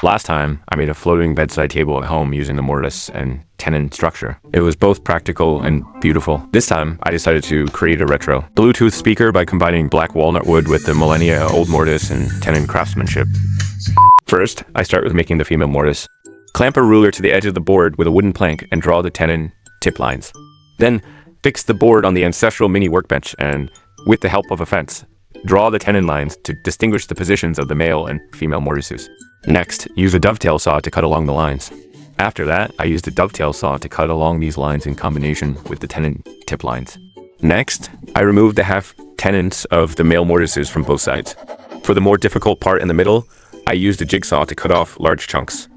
Last time, I made a floating bedside table at home using the Mortise and Tenon structure. It was both practical and beautiful. This time, I decided to create a retro Bluetooth speaker by combining black walnut wood with the millennia-old Mortise and Tenon Craftsmanship. First, I start with making the female Mortise. Clamp a ruler to the edge of the board with a wooden plank and draw the Tenon tip lines. Then, fix the board on the ancestral mini workbench and, with the help of a fence, draw the Tenon lines to distinguish the positions of the male and female mortises. Next, use a dovetail saw to cut along the lines. After that, I used a dovetail saw to cut along these lines in combination with the Tenon tip lines. Next, I removed the half tenons of the male mortises from both sides. For the more difficult part in the middle, I used a jigsaw to cut off large chunks.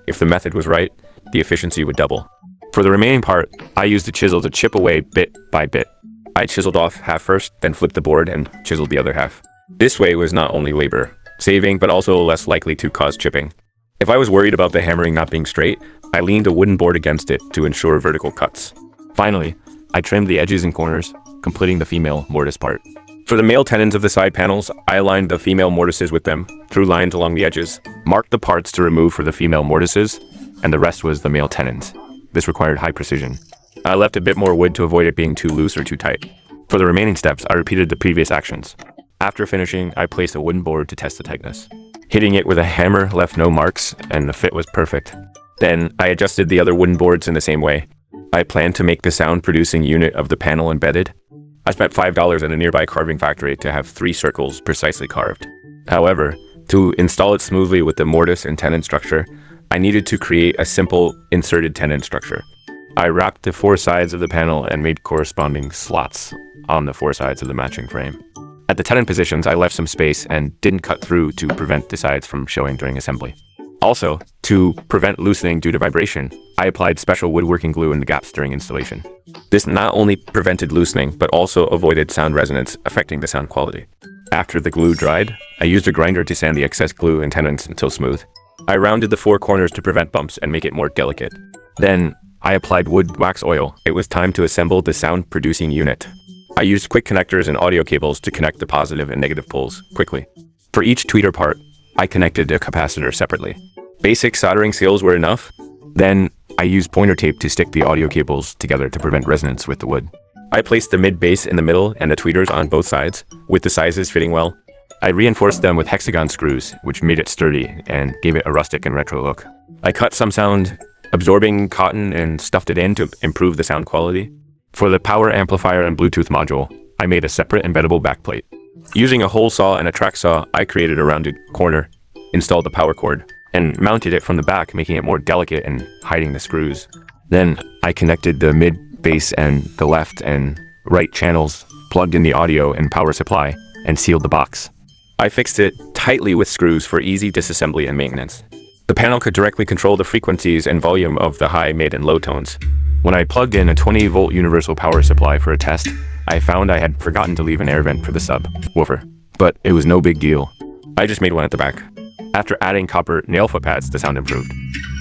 If the method was right, the efficiency would double. For the remaining part, I used a chisel to chip away bit by bit. I chiseled off half first, then flipped the board and chiseled the other half. This way was not only labor saving, but also less likely to cause chipping. If I was worried about the hammering not being straight, I leaned a wooden board against it to ensure vertical cuts. Finally, I trimmed the edges and corners, completing the female mortise part. For the male tenons of the side panels, I aligned the female mortises with them, drew lines along the edges, marked the parts to remove for the female mortises, and the rest was the male tenons. This required high precision. I left a bit more wood to avoid it being too loose or too tight. For the remaining steps, I repeated the previous actions. After finishing, I placed a wooden board to test the tightness. Hitting it with a hammer left no marks, and the fit was perfect. Then, I adjusted the other wooden boards in the same way. I planned to make the sound-producing unit of the panel embedded. I spent $5 at a nearby carving factory to have 3 circles precisely carved. However, to install it smoothly with the mortise and tenon structure, I needed to create a simple inserted tenon structure. I wrapped the 4 sides of the panel and made corresponding slots on the 4 sides of the matching frame. At the tenon positions, I left some space and didn't cut through to prevent the sides from showing during assembly. Also, to prevent loosening due to vibration, I applied special woodworking glue in the gaps during installation. This not only prevented loosening, but also avoided sound resonance affecting the sound quality. After the glue dried, I used a grinder to sand the excess glue and tenons until smooth. I rounded the 4 corners to prevent bumps and make it more delicate. Then, I applied wood wax oil. It was time to assemble the sound-producing unit. I used quick connectors and audio cables to connect the positive and negative poles quickly. For each tweeter part, I connected a capacitor separately. Basic soldering seals were enough. Then, I used pointer tape to stick the audio cables together to prevent resonance with the wood. I placed the mid-base in the middle and the tweeters on both sides, with the sizes fitting well. I reinforced them with hexagon screws, which made it sturdy and gave it a rustic and retro look. I cut some sound-absorbing cotton and stuffed it in to improve the sound quality. For the power amplifier and Bluetooth module, I made a separate embeddable backplate. Using a hole saw and a track saw, I created a rounded corner, installed the power cord, and mounted it from the back, making it more delicate and hiding the screws. Then, I connected the mid, base, and the left and right channels, plugged in the audio and power supply, and sealed the box. I fixed it tightly with screws for easy disassembly and maintenance. The panel could directly control the frequencies and volume of the high, mid, and low tones. When I plugged in a 20-volt universal power supply for a test, I found I had forgotten to leave an air vent for the subwoofer. But it was no big deal. I just made one at the back. After adding copper nail foot pads, the sound improved.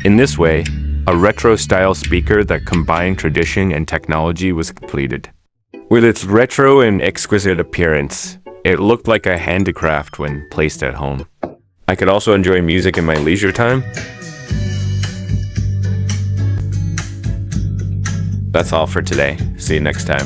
In this way, a retro-style speaker that combined tradition and technology was completed. With its retro and exquisite appearance, it looked like a handicraft when placed at home. I could also enjoy music in my leisure time. That's all for today. See you next time.